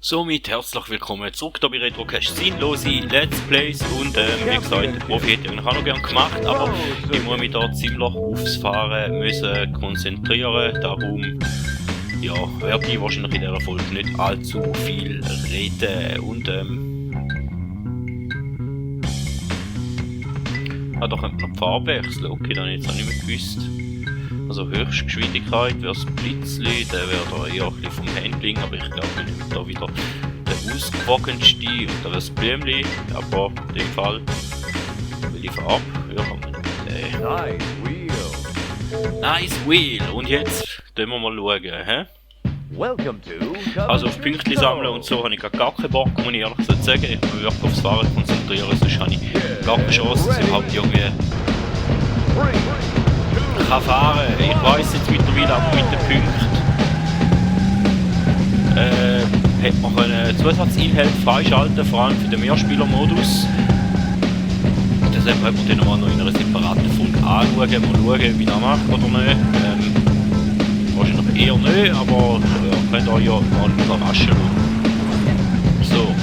Somit herzlich willkommen zurück hier bei Retrocast. Sinnlose Let's Plays und wie gesagt, der Profi hätte ich eigentlich auch noch gerne gemacht, aber ich muss mich da ziemlich aufs Fahren müssen konzentrieren, darum ja, werde ich wahrscheinlich in dieser Folge nicht allzu viel reden und da könnte man die Farbe wechseln, okay, dann habe ich jetzt auch nicht mehr gewusst. Also Höchstgeschwindigkeit wäre das Blitzli, der wäre da eher ein bisschen vom Handling, aber ich glaube, ich nehme da wieder den ausgewogenste und dann das Blümli, aber in dem Fall will ich ab. Ja, Nice wheel. Nice Wheel! Und jetzt schauen wir mal schauen, hä? Welcome to Also auf Pünktchen sammeln und so habe ich gar keinen Bock, muss ich ehrlich gesagt sagen. Ich muss mich wirklich aufs Fahren konzentrieren, sonst habe ich gar keine Chance, dass ich überhaupt irgendwie kann fahren. Ich weiss jetzt mittlerweile aber mit den Punkten hätte man können Zusatzinhalt freischalten, vor allem für den Mehrspieler-Modus. Deshalb wird man den nochmal noch in einer separaten Folge anschauen, mal schauen, wie er macht oder nicht. Wahrscheinlich eher nicht, aber könnt euch ja mal überraschen lassen. So.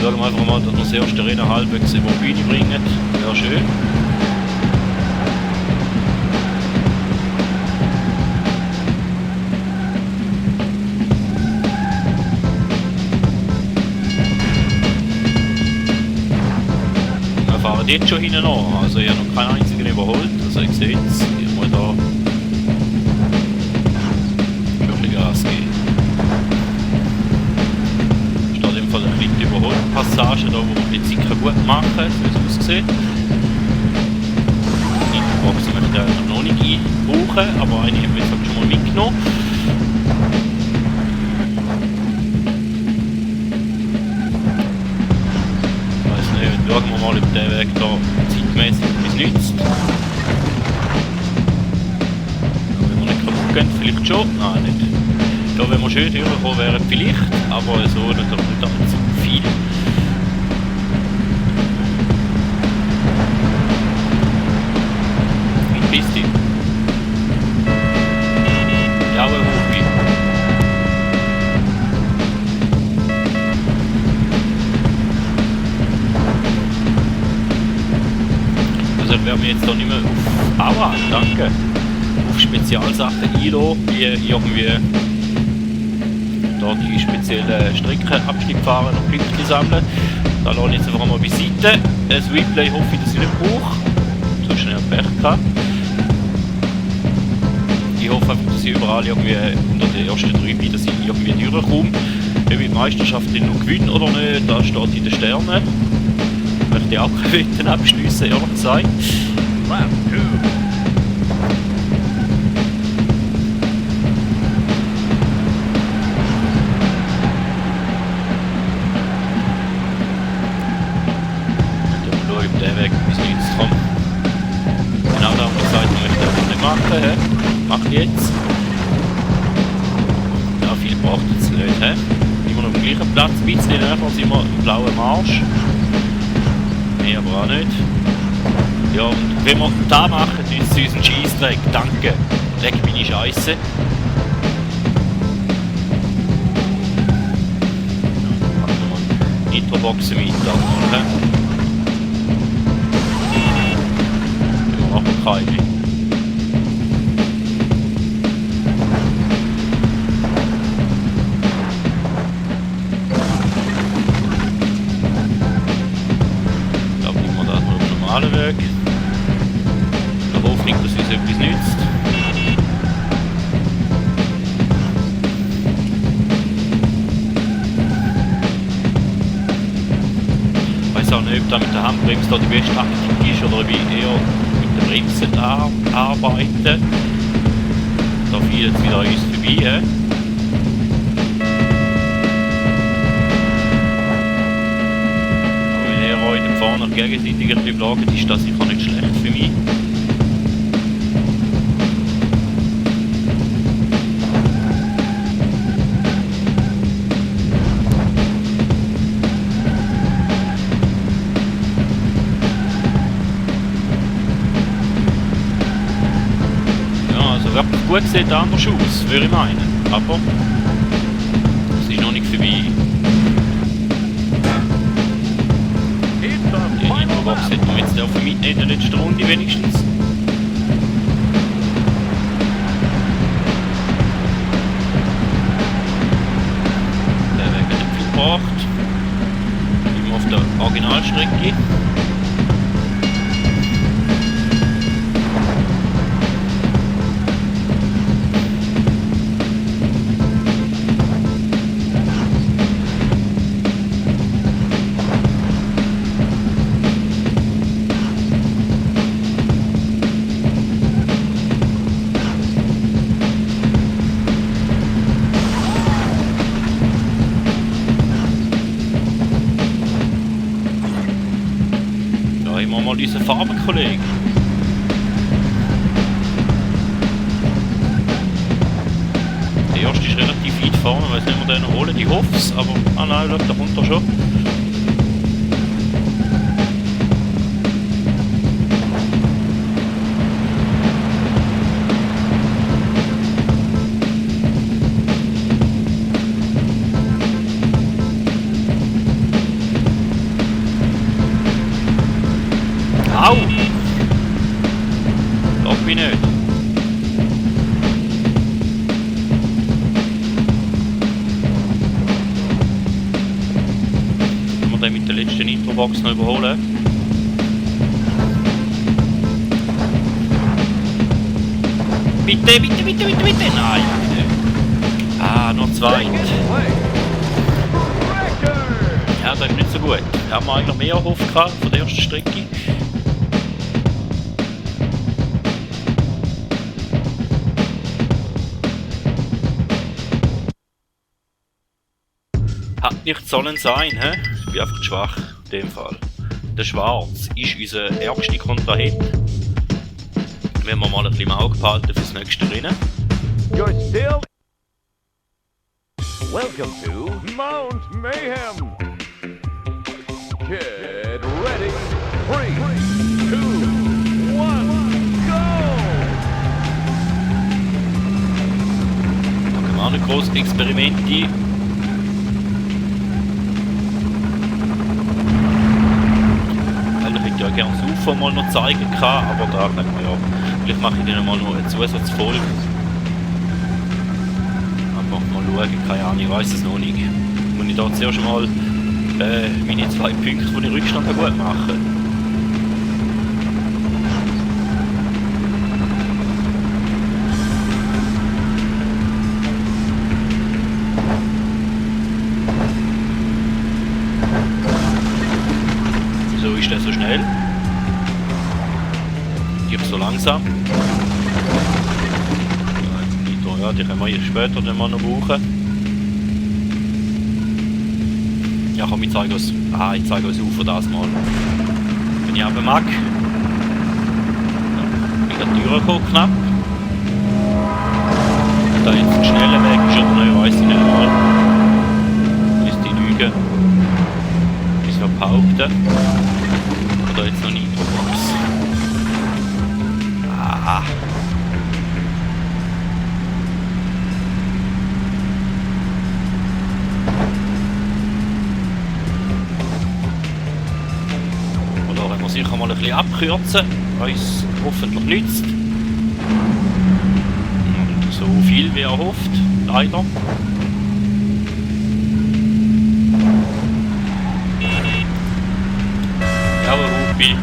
Schauen wir einfach mal, dass wir das erste Rennen halbwegs über die Bühne bringen. Wäre schön. Wir fahren jetzt schon hinten an, also ich habe noch keinen einzigen überholt, also ich sehe es, ich muss da wirklich Gas geben. Es steht im Fall eine kleine Überholpassage, da wo wir die sicher gut machen, so wie es aussieht. Die Box möchte ich eigentlich noch nicht einbrauchen, aber eine haben wir jetzt schon mal mitgenommen. Schauen wir mal, ob der Weg da zeitmäßig etwas nützt. Wenn wir nicht kaputt gehen, vielleicht schon. Nein, nicht. Ja, wenn wir schön durchkommen wären, vielleicht, aber so natürlich nicht allzu viel. Und Piste. Ja, aber Hobby. Also ich werde mich jetzt da nicht mehr auf Aua, danke, auf Spezialsachen einlassen, wie irgendwie da die speziellen Streckenabschnitte fahren und Punkte sammeln. Da lasse ich jetzt einfach mal beiseite. Das Replay hoffe ich, dass ich nicht brauche, so schnell Pech gehabt. Ich hoffe einfach, dass ich überall irgendwie unter den ersten 3 bin, dass ich irgendwie durchkomme. Ob ich die Meisterschaft noch gewinne oder nicht, das steht in den Sternen. Ich möchte auch keine Wetten abschliessen, ehrlich gesagt. Lap 2. Mal schauen, ob der Weg bis nichts kommt. Genau, da haben wir gesagt, wir möchten das nicht machen. He? Mach ich jetzt. Ja, viel braucht es nicht. He? Immer noch am gleichen Platz, ein bisschen näher als immer im blauen Marsch. Mehr aber auch nicht. Ja, und wenn wir das machen, nützt es uns einen Scheissdreck. Danke. Leck meine Scheisse. Nitroboxen mit, das machen. Wir machen keine. Weg. Ich hoffe nicht, dass es etwas nützt. Ich weiß auch nicht, ob da mit der Handbremse da die beste Taktik ist oder ob ich eher mit der Bremse arbeite. Da fiel jetzt wieder an uns vorbei. Vorne gegenseitig ein bisschen belagert ist das sicher nicht schlecht für mich. Ja, also wirklich gut sieht anders aus, würde ich meinen. Aber dürfen mitnehmen in der letzten Runde wenigstens. Der Weg hat nicht viel gebracht. Immer auf der Originalstrecke. Mal diese Farbenkollegen. Der erste ist relativ weit vorne, ich weiß nicht, ob wir den noch holen, ich hoffe es, aber nein, da kommt er schon. Au! Doch mich nicht. Können wir den mit der letzten Introbox noch überholen? Bitte, bitte, bitte, bitte, bitte! Nein, bitte. Ah, noch zwei. Second place. Record. Ja, das ist nicht so gut. Da haben wir eigentlich mehr erhofft gehabt von der ersten Strecke. Hat nicht sollen sein, hä? Ich bin einfach schwach in dem Fall. Der Schwarz ist unser ärgster Kontrahent. Wenn wir mal ein bisschen im Auge behalten fürs nächste Rennen. You're still. Welcome to Mount Mayhem. Get ready. 3, 2, 1, go! Da können wir auch nicht grosse Experimente. Ich hätte ja gerne das UFO mal noch zeigen können, aber da denke ich ja, vielleicht mache ich dann mal noch eine Zusatzfolge. Einfach mal schauen, keine Ahnung, ich weiß es noch nicht. Muss ich da zuerst mal meine 2 Punkte von den Rückstand gut machen. Wieso ist der so schnell? Die so langsam. Ja, die können wir jetzt später dann mal noch brauchen. Ja komm, ich zeige euch das UFO das mal. Wenn ich aber mag. Ich habe die Tür gekommen, knapp. Da jetzt ein schneller Weg ist oder nicht, weiss ich nicht mal. Ist die Lüge. Ist noch behaupten. Oder jetzt noch nie Introbox. Ah. Sicher mal ein bisschen abkürzen, was uns hoffentlich nützt. Und so viel wie erhofft, leider. Ja, Rupi.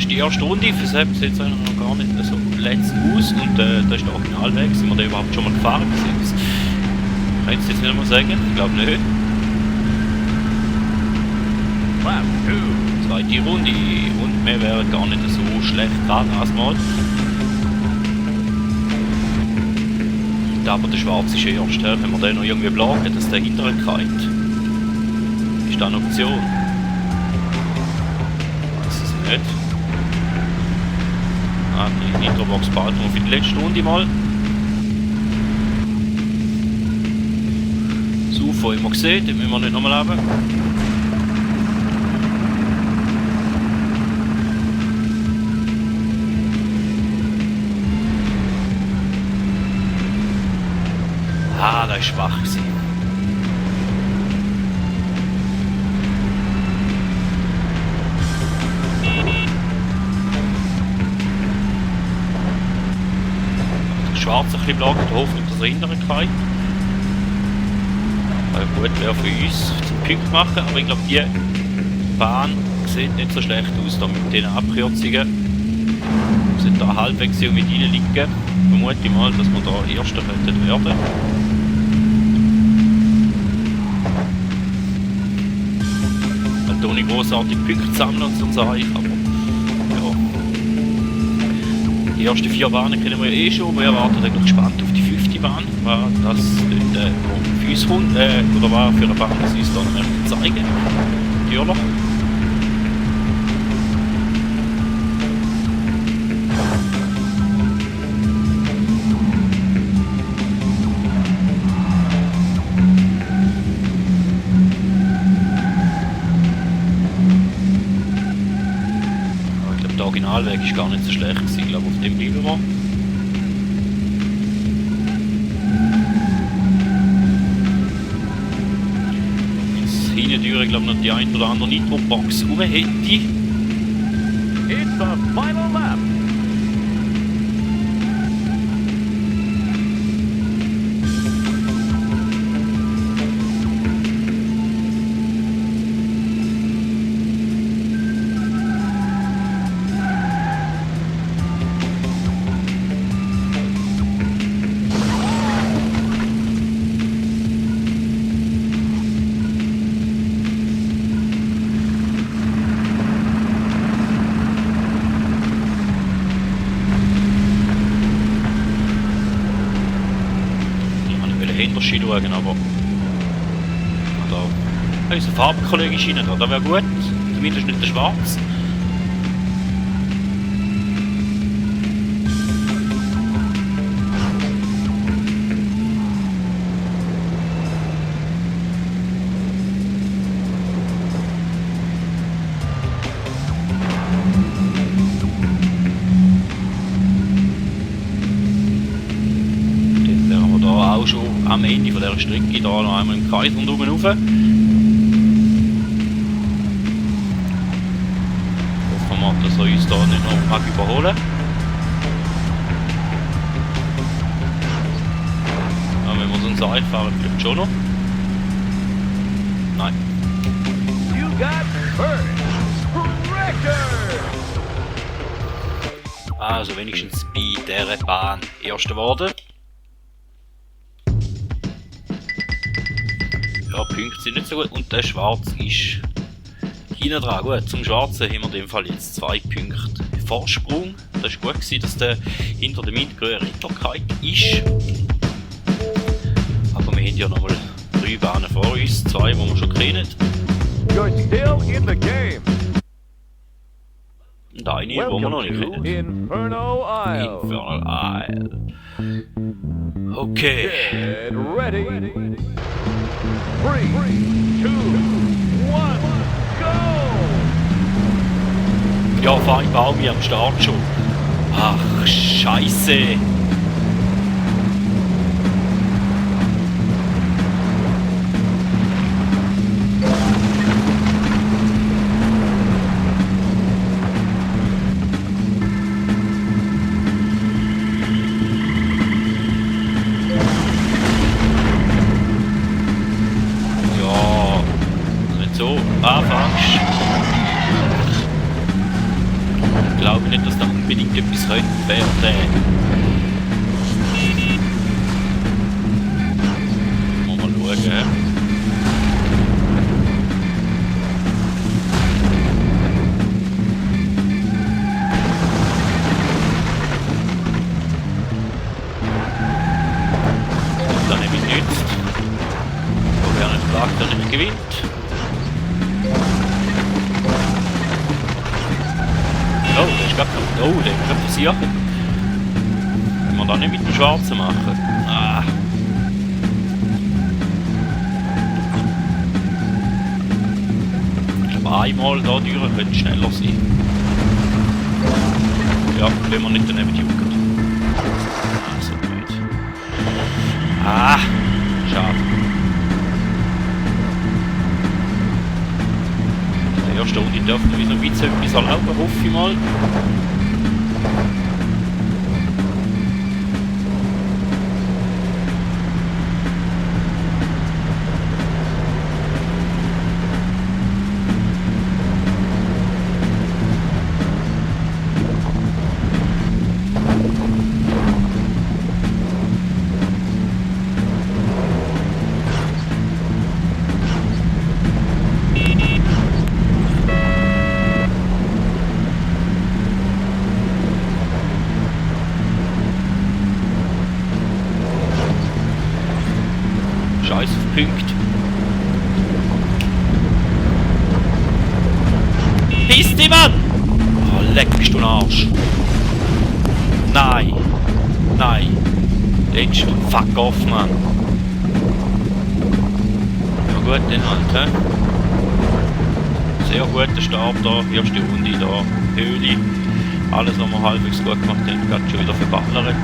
Die erste Runde, für selbst sieht es eigentlich noch gar nicht so letzt aus und das ist der Originalweg. Sind wir da überhaupt schon mal gefahren? Kann ich jetzt nicht mehr sagen, ich glaube nicht. Lap 2. Zweite Runde und wir wären gar nicht so schlecht gerade erstmal. Aber der schwarze ist erst, wenn wir den noch irgendwie blagen, dass der hintere geht. Ist das eine Option? Das ist es nicht. Ah, die Nitrobox behalten wir für die letzte Runde mal. Das UFO haben wir gesehen, das müssen wir nicht nochmal haben. Ah, das war schwach gewesen. Der Schwarze ein bisschen blagen, die Hoffnung, dass er hindern kann. Gut wäre für uns zum Punkt machen, aber ich glaube, die Bahn sieht nicht so schlecht aus da mit diesen Abkürzungen. Wir sind da halbwegs mit reinliegen. Vermute ich mal, dass wir da Erster könnten werden. Weil da nicht grossartig Punkte sammeln und so sage ich, aber ja. Die ersten 4 Bahnen kennen wir ja eh schon, wir erwarten eigentlich gespannt auf die 5. Bahn, weil das für uns kommt, oder war für eine Bahn, das uns dann noch zeigen. Natürlich. Der Originalweg ist gar nicht so schlecht gewesen, ich glaube, auf dem bleiben wir. Jetzt hinten durch, ich glaube, noch die ein oder andere Nitro-Box rum hätte. It's the final lap. Hinterschi schauen, aber da unser Farbenkollege ist rein, da wäre gut, zumindest nicht der Schwarz. Auch schon am Ende von dieser Strecke da noch einmal im Kreis und oben rauf. Hoffen wir, dass er uns da nicht noch mag überholen. Ja, wenn wir sonst einfahren, vielleicht schon noch. Nein. You got first. Record. Also wenigstens bei dieser Bahn Erster geworden. Ja, Punkte sind nicht so gut und der Schwarze ist hinten dran. Gut, zum Schwarzen haben wir in dem Fall jetzt 2 Punkte Vorsprung. Das war gut gewesen, dass der hinter dem Mitgröner Ritterkeit ist. Aber wir haben ja nochmal 3 Bahnen vor uns, 2, die wir schon kennen. You're still in the game. Und eine, die wir noch nicht Welcome to kennen. Inferno Isle. Infernal Isle. Okay. Get ready. 3, 2, 1, go! Ja, fahr ich baue mich am Start schon. Ach, Scheiße. So, anfängst. Ich glaube nicht, dass da unbedingt etwas könnte werden. Mal schauen. gewinnt. Oh, der ist gerade versichert. Können wir da nicht mit dem Schwarzen machen? Ah. Ich glaube, einmal da durch könnte schneller sein. Ja, wenn man nicht daneben juckt. Ah, so blöd. Ah, schade. Der erste Runde dürfte uns noch ein bisschen etwas erlauben, hoffe ich mal. Scheiß auf Punkt. Piss dich, Mann! Oh, leck bist du ein Arsch. Nein. Nein. Jetzt fuck off, Mann. Ja gut, dann halt, hä? Sehr guter Start da. Erste Runde da. Höhle. Alles, was wir halbwegs gut gemacht haben, gerade schon wieder verballert.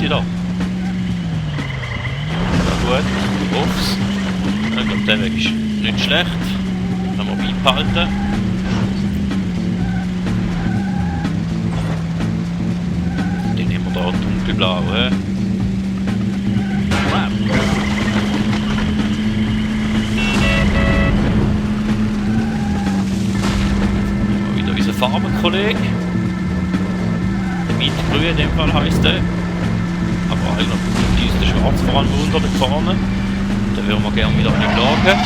Da. Ja gut, Ups. Ich glaube, der Weg ist nicht schlecht. Können wir beibehalten. Den nehmen wir da dunkelblau. Wieder unser Farbenkollege. Mitgrün in dem Fall heisst der. Aber eigentlich ist der Schwarz vor allem unter der Fahne. Da würden wir gerne wieder eine Lage.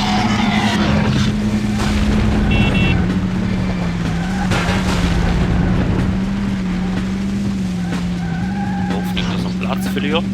Hoffentlich, dass er einen Platz verliert.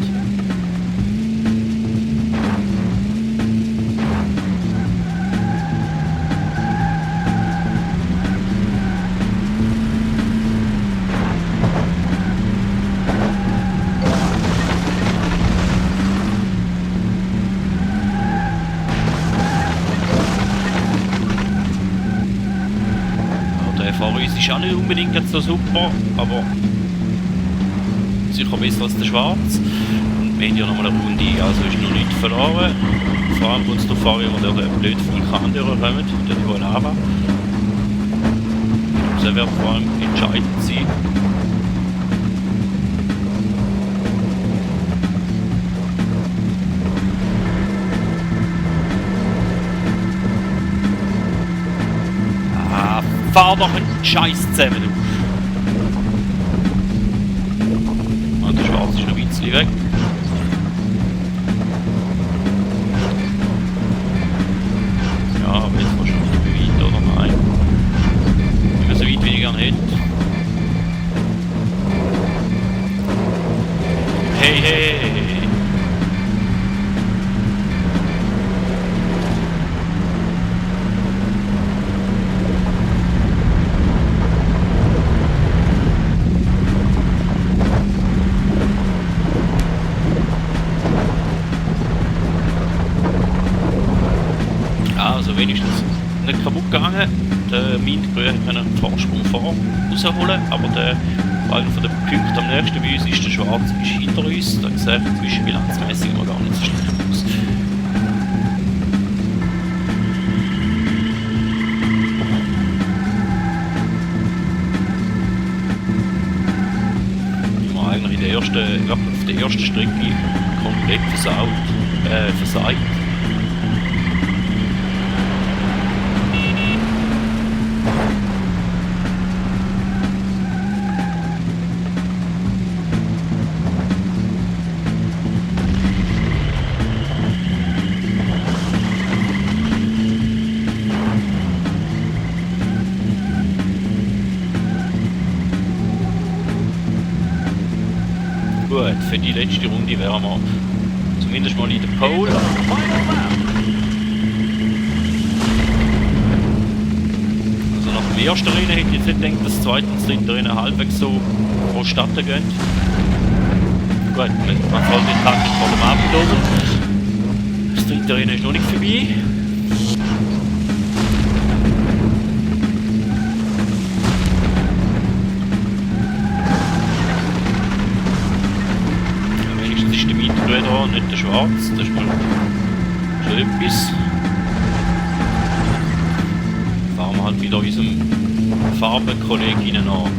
Vor uns ist auch nicht unbedingt jetzt so super, aber sicher besser als der Schwarz. Und wir haben ja nochmal eine Runde, also ist noch nicht verloren. Vor allem uns darauf an, wie wir durch einen blöden Vulkan durchkommen, durch die Lava. Das wird vor allem entscheidend sein. Fahr doch einen Scheiß zusammen, du! Und der Schwarz ist noch ein bisschen weg. Ja, aber jetzt wahrscheinlich nicht weit, oder nein? Nicht mehr so weit, wie ich gerne hätte. Hey, hey, hey, hey! Also wenigstens nicht kaputt gegangen. Der Mintgrün konnte einen Vorsprung rausholen, aber der einer von den Punkten am nächsten bei uns ist der Schwarze ist hinter uns. Da sieht zwischenbilanzmäßig immer gar nicht so schlecht aus. Ich war eigentlich auf der ersten Strecke komplett versagt. Gut, für die letzte Runde wären wir zumindest mal in der Pole. Also nach dem ersten Rennen hätte ich jetzt nicht gedacht, dass das zweite und das dritte Rennen halbwegs so vonstatten gehen. Gut, man fällt den Tag nicht vor dem Abend oben. Das dritte Rennen ist noch nicht vorbei. Wenigstens ist der Mittelgrün da, nicht der Schwarz. Das ist mal schon etwas. Fahren wir halt wieder unserem Farbenkollegen nach.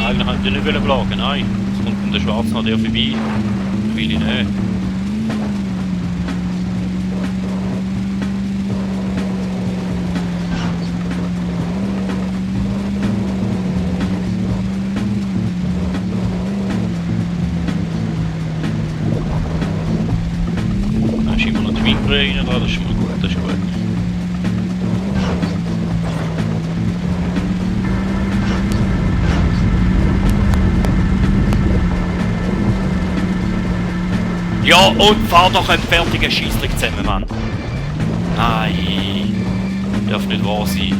Eigentlich wollte ich nicht blagen, nein. Es kommt der Schwarz noch der vorbei. Will ich nicht. Da ist immer noch der Winkel rein, das ist schon mal gut, das ist gut. Ja, und fahr doch einen fertigen Scheissdreck zusammen, Mann. Nein, darf nicht wahr sein.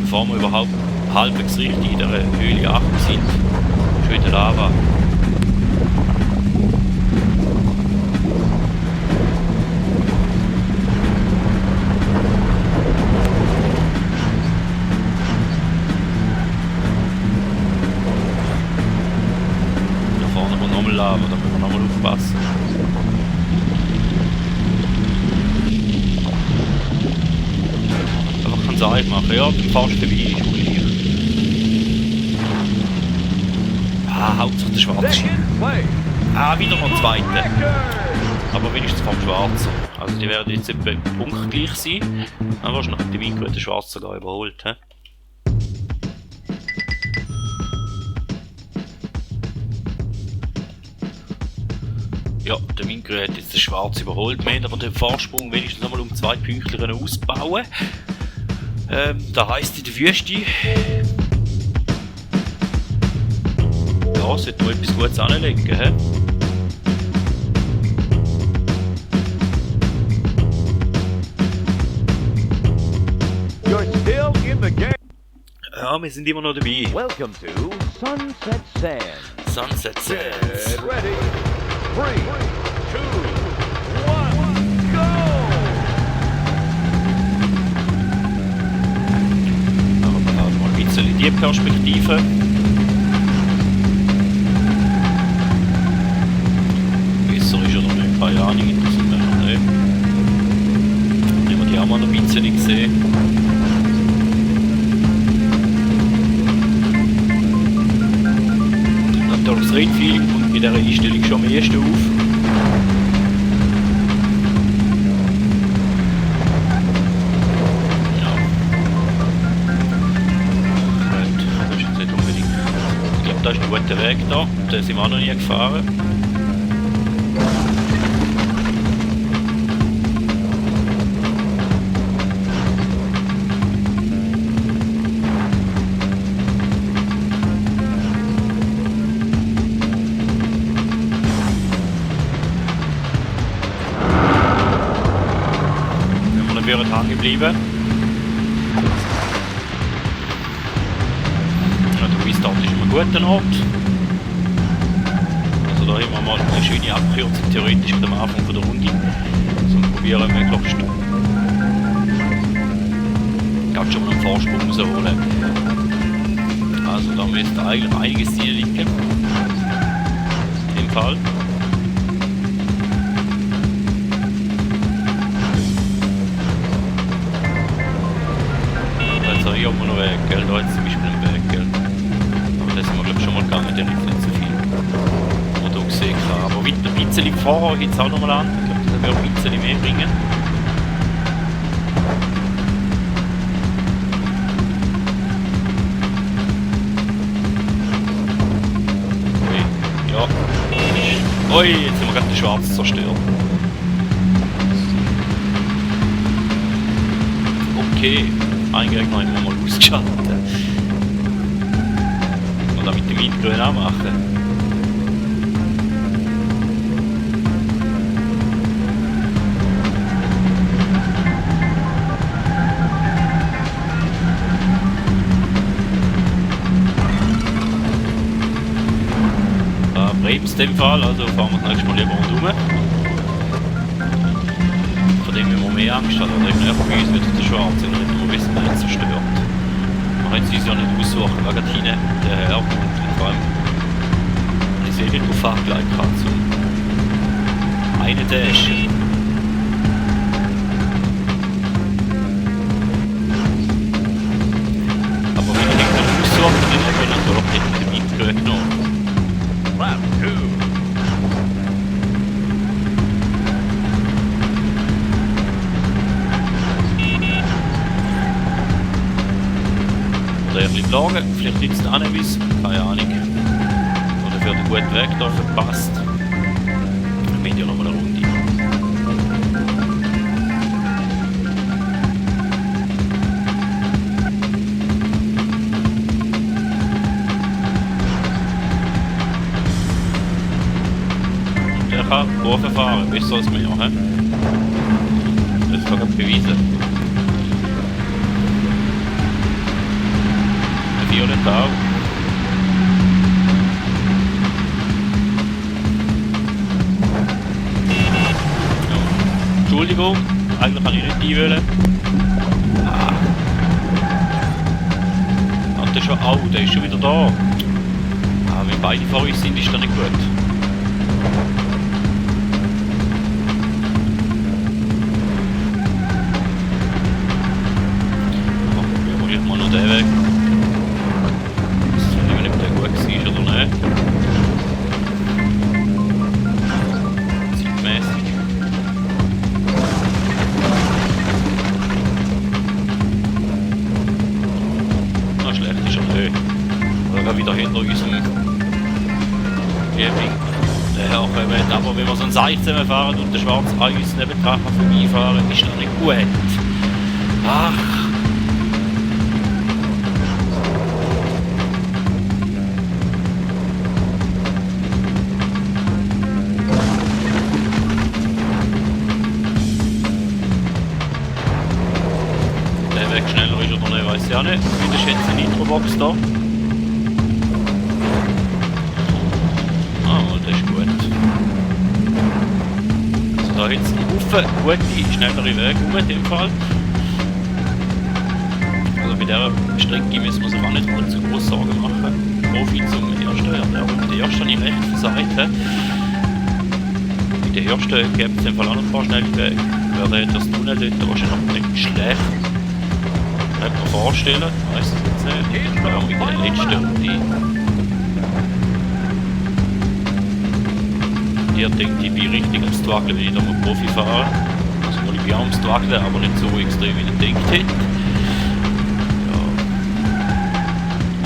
Bevor wir überhaupt halbwegs richtig in der Höhle 8 sind, ist wieder Lava. Lava, da müssen wir nochmal aufpassen. Einfach ganz einfach machen, ja, dann fahrst du vorbei, ist auch gleich. Ah, Hauptsache der Schwarze. Ah, wieder noch Zweite. Aber wenigstens vom Schwarzen. Also die werden jetzt etwa punktgleich sein. Dann wahrscheinlich der Winkel der Schwarze sogar überholt. He? Ja, der Winkel hat jetzt den Schwarz überholt. Wir haben aber den Vorsprung wenigstens nochmal um 2 Pünktchen ausbauen. Da heisst in der Wüste. Ja, sollte man etwas Gutes anlegen. He? You're still in the game. Ja, wir sind immer noch dabei. Welcome to Sunset Sands. Sunset Sands. Get ready. 3, 2, 1, go! Machen wir halt mal ein bisschen die Perspektive. Besser ist oder nicht, keine Ahnung, interessiert mich noch nicht. Nehmen wir die auch mal noch ein bisschen gesehen. Natürlich das Rennfeeling kommt bei dieser Einstellung schon am ersten auf. Ja. Gut, das ist jetzt nicht unbedingt. Ich glaube, da ist ein guter Weg da. Den sind wir auch noch nie gefahren. Hängen geblieben. Ja, der Restart ist immer ein guter Ort. Also da haben wir mal eine schöne Abkürzung theoretisch am Anfang von der Runde. So probieren möglichst ganz schon mal einen Vorsprung rausholen. Also da müsste eigentlich einiges hier liegen. In dem Fall. Hier haben wir noch Weg, gell? Da ist zum Beispiel ein Weg, gell? Aber das sind wir glaube ich schon mal gegangen, der ist nicht so viel, was man da gesehen kann. Aber weiter ein bisschen vorher geht es auch noch mal an. Ich glaube, das wird ein bisschen mehr bringen. Ui, jetzt haben wir gerade den Schwarz zerstört. Okay, einen Gegner haben wir mal ausgeschaltet. Und damit die Mitgrün auch machen. Bremst in dem Fall, also fahren wir das nächste Mal lieber rundherum. Von dem wir mehr Angst haben, oder eben bei uns wird der Schwarze noch nicht nur wissen, wer zerstört. Man kann es uns ja nicht aussuchen, wer gerade hinten der herkommt und vor allem ich sehe nicht auf Fahrgleich gerade zum einen Dash. Aber wenn ich nicht aussuche, dann haben wir natürlich nicht mit dem Mitgrün genommen. Lap 2. Oder ein bisschen Lagen, vielleicht liegt es da nicht bis, keine Ahnung. Oder für den guten Weg da verpasst. Wir haben ja noch mal eine Runde. Der kann Kurven fahren, besser als wir, he? Das kann ich beweisen. Violett auch. Ja. Entschuldigung, eigentlich kann ich nicht einwählen. Und der ist schon, oh, der ist schon wieder da. Wenn beide vor uns sind, ist das nicht gut. Ja, probieren wir noch den Weg. Oder nicht? Zeitmäßig. Na, schlecht ist er nicht. Oder wieder hinter unserem Liebling. Der herkommt. Aber wenn wir so ein Seich zusammenfahren und der Schwarz an uns nebendran vorbeifahren, ist das nicht gut. Ach. Schneller ist oder nicht, weiss ich auch nicht. Wieder ist jetzt eine Nitrobox da. Ah, das ist gut. Also da hat es einen Haufen gute, schnellere Wege um in dem Fall. Also bei dieser Strecke müssen wir sich auch nicht allzu groß Sorgen machen. Profi zum ersten, ja, aber bei der ersten habe ich recht versagt. Bei der ersten gibt es im Fall auch noch ein paar schnelle Wege. Wäre das Tunnel dort wahrscheinlich nicht schlecht. Ich kann mir vorstellen, ich weiss es jetzt nicht, ich war mit der letzten Runde. Ich denke, ich bin richtig am Struggeln, wenn ich da mal Profi fahre. Also ich bin auch am Struggeln, aber nicht so extrem, wie ich gedacht hätte. Ja.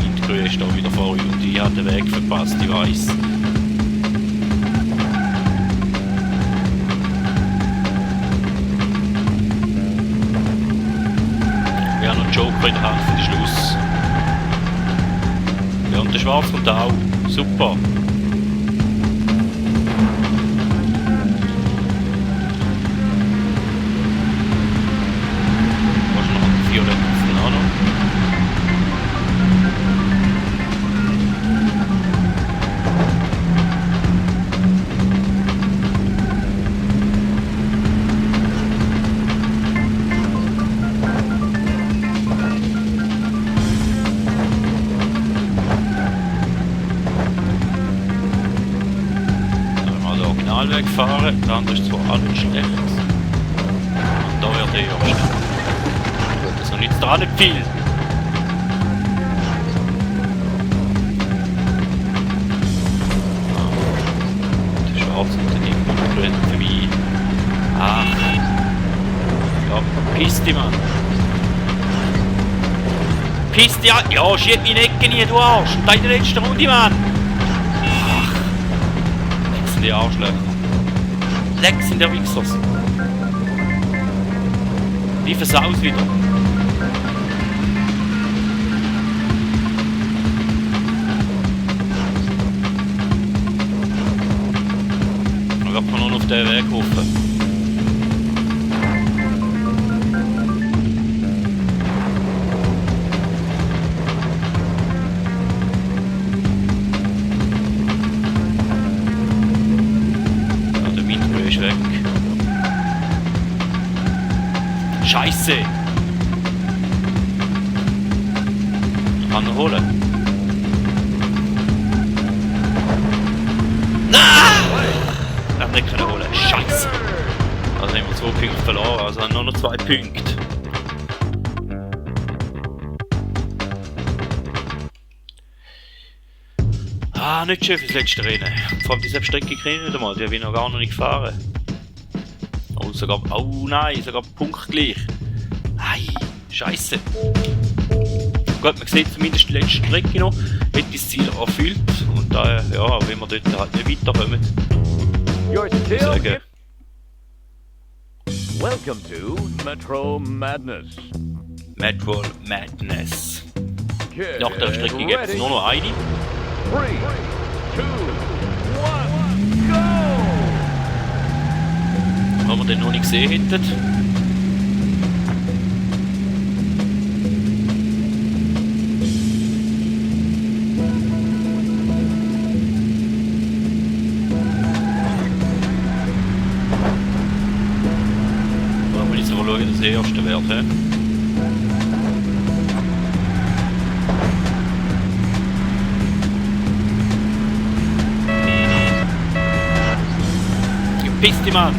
Windgrün ist da wieder vor euch und ich habe den Weg verpasst, ich weiss. Joker in der Hand für den Schluss. Ja, und der Schwarz kommt auch. Super. Was noch ein violettes Nano? Weg fahren, der andere ist zwar auch nicht schlecht. Und da wird der erste. Gut, das ist noch nicht dran, nicht viel. Der Schwarz und der Ding grün für mich. Ach. Ja, pisst die Mann. Pisst ja. Ja, schieb mich in die Ecke nie, du Arsch. Und da in der letzten Runde, Mann. Die die Arschlöcher. Leck sind der Wichsers. Die versaut wieder. Da wird man nur auf den Weg hoffen. Weg. Scheiße! Kann er holen. Nein! Er hat nicht können holen. Scheiße! Also haben wir 2 Punkte verloren, also haben nur noch 2 Punkte. Ah, nicht schön fürs letzte Rennen. Vor allem diese Strecke kriege ich nicht einmal, die habe ich noch gar nicht gefahren. Oh, sogar, oh nein, sogar punktgleich. Ei, scheiße. Gut, man sieht zumindest die letzte Strecke noch, hat das Ziel erfüllt und daher, ja, wenn wir dort halt nicht weiterkommen. You're still Sagen. in. Welcome to Metro Madness. Metro Madness. Get Nach der Strecke gibt es ready. nur noch eine. 3, 2, 1, go! Wenn wir den noch nicht gesehen hätten. Da will ich aber schauen, dass der erste wird. He? Piss dich, Mann!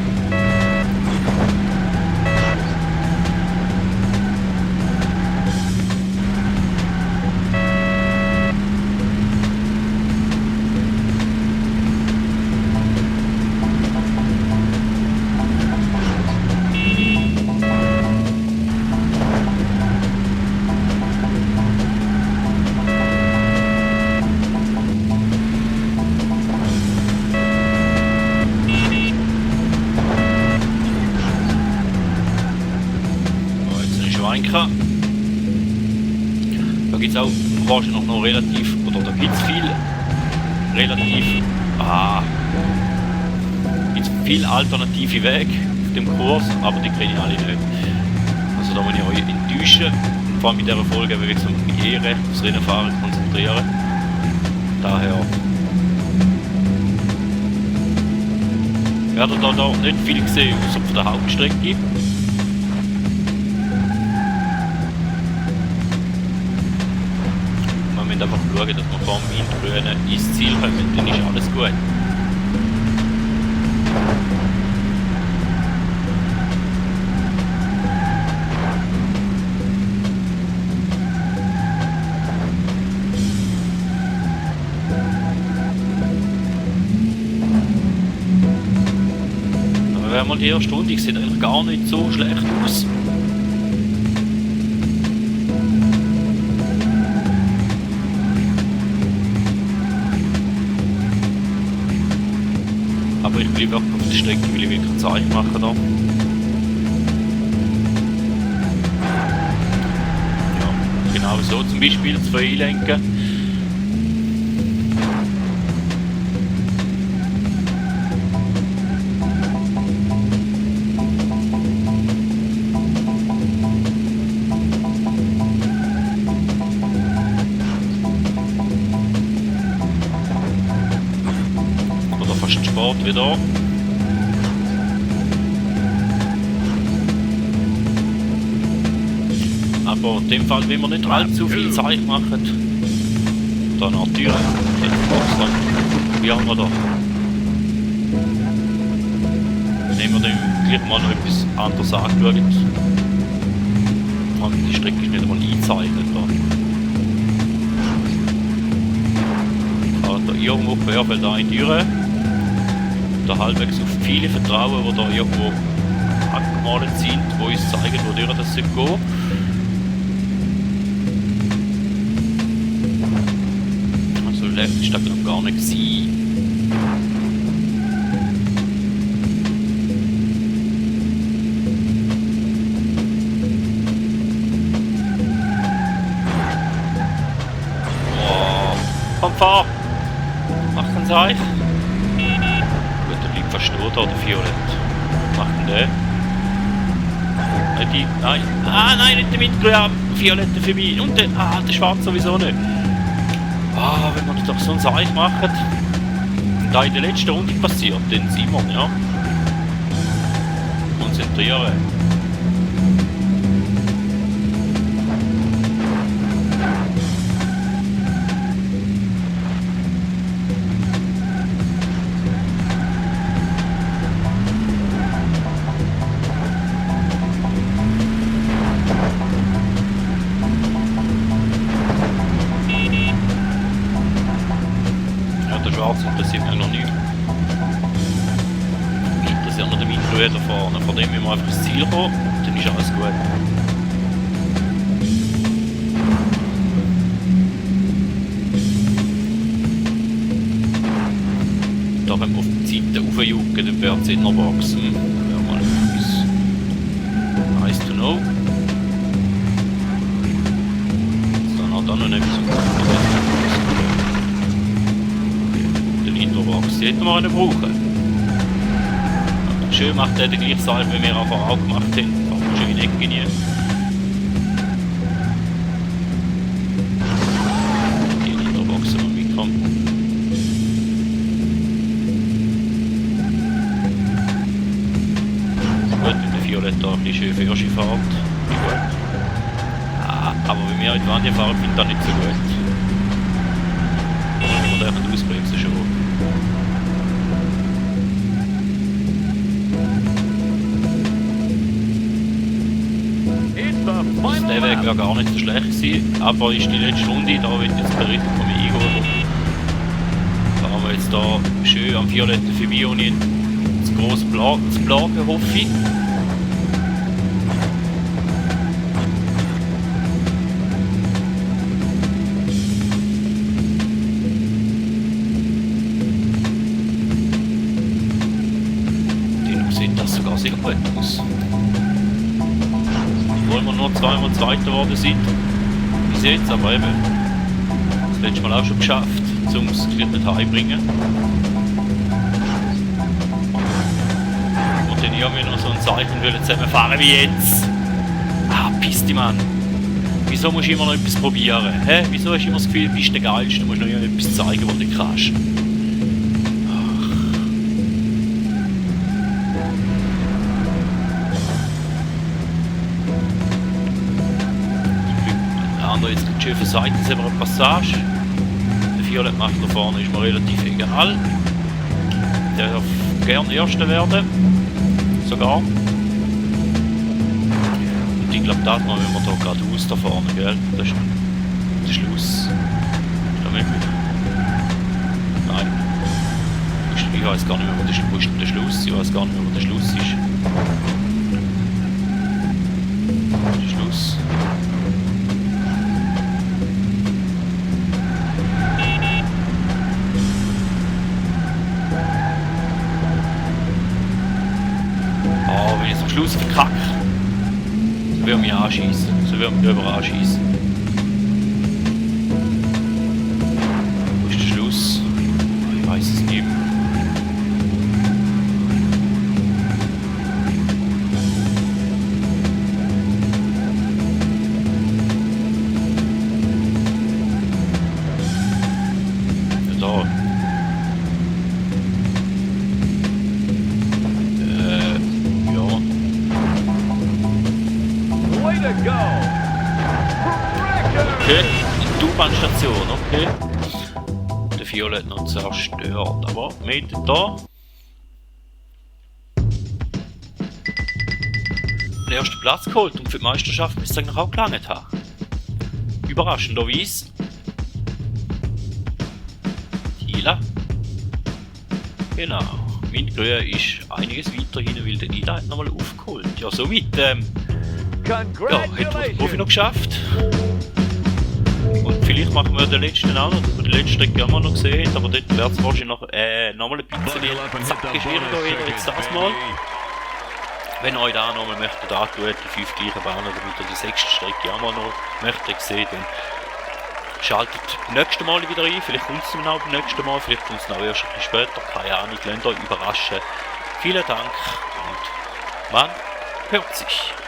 Da gibt es auch wahrscheinlich noch relativ, oder da gibt es viel alternative Wege auf dem Kurs, aber die kriege ich alle nicht. Also da muss ich euch enttäuschen, vor allem mit dieser Folge, weil ich mich recht aufs Rennenfahren konzentrieren. Daher werdet ihr da nicht viel gesehen, außer von der Hauptstrecke. Wir müssen einfach schauen, dass wir vor dem Windgrünen ins Ziel kommen, dann ist alles gut. Aber wenn man die erste Runde sieht eigentlich gar nicht so schlecht aus. Aber ich bleibe wirklich auf der Strecke, weil ich wirklich ein Zeichen machen da. Ja, genau so zum Beispiel, 2 einlenken. Sport wieder. Aber in dem Fall, wenn wir nicht allzu viel Zeit machen, dann natürlich, wie haben wir da? Nehmen wir dann gleich mal noch etwas anderes angeschaut. Die Strecke ist nicht einmal eingezeichnet. Da irgendwo querfällt da in die Türe. Da halbwegs auf viele vertrauen, die da irgendwo angemalt sind, die uns zeigen, wo das gehen soll. Also leicht ist das noch gar nicht gewesen. Der. Die, nein. Ah, nein, nicht der Windgrün, violette vorbei. Und der, der schwarze sowieso nicht. Wenn wir doch so ein Seich machen, da in der letzten Runde passiert, den Simon, ja. Konzentrieren. Interessiert mich noch nicht. Mich interessiert noch der Windgrün da vorne. Von dem müssen wir einfach ins Ziel kommen, dann ist alles gut. Da wenn wir auf die Seite raufjucken, dann wird es immer wachsen. Dann wäre mal etwas nice to know. Dann hat er noch etwas. Die hätten wir einen brauchen. Schön macht er den gleichen Salve, wie wir auch gemacht haben. Aber schön weggehen. Die Nitroboxen noch mitkommen. Gut, mit der Violetta ein bisschen schön für erste Fahrt. Gut. Aber wenn wir in die Wand fahren, finde ich das nicht so gut. Wir dürfen ausbremsen schon. Der Weg wäre gar nicht so schlecht gewesen, aber ist die letzte Runde, da wird jetzt berichtet von mir eingeholt. Da haben wir jetzt da schön am violetten vorbei und das grosse Plagen, hoffe ich. Den sieht das sogar sehr gut aus. Obwohl wir nur zweimal Zweiter geworden sind. Bis jetzt, aber eben. Das letzte Mal auch schon geschafft, um es nicht heimbringen. Und dann haben wir noch so ein Zeichen wollen zusammenfahren wie jetzt. Piss dich, Mann. Wieso musst du immer noch etwas probieren? Hä? Wieso hast du immer das Gefühl, du bist der Geilste? Du musst noch etwas zeigen, was du nicht kannst. Jetzt die schöne Seite, jetzt haben wir eine Passage. Der Violet macht da vorne, ist mir relativ egal. Der darf gerne Erster werden. Sogar. Und ich glaube, das mal, wenn wir da geradeaus da vorne, gell? Das ist der Schluss. Ist das möglich? Nein. Ich weiß gar nicht mehr, wo der Schluss ist. Ich weiß gar nicht mehr, wo der Schluss ist. Der Schluss. Wenn ich es am Schluss verkacke, so will mich anschießen. So will mich drüber anschießen. Wo ist der Schluss? Ich weiß es nicht mehr. Ja, da. Okay, die U-Bahn-Station, okay. Der Violet noch zerstört, aber mit da. Den ersten Platz geholt und für die Meisterschaft müsste es eigentlich auch gelangt haben. Überraschenderweise. Hila. Genau. Windgrün ist einiges weiter hin, weil der Nida hat nochmal aufgeholt. Ja, so weit. Ja, hätten wir den Profi noch geschafft. Und vielleicht machen wir den letzten auch noch, den letzten Strecke haben wir noch gesehen, aber dort wird es wahrscheinlich noch nochmal ein bisschen schwieriger wieder jetzt das Mal. Wenn euch da nochmal möchtet antun, die 5 gleichen Bahnen, damit ihr die 6. Strecke auch mal noch möchtet sehen, dann schaltet beim nächsten Mal wieder ein, vielleicht kommt es dann auch beim nächsten Mal, vielleicht kommt es noch erst ein bisschen später, keine Ahnung, lasst euch überraschen. Vielen Dank und Man hört sich.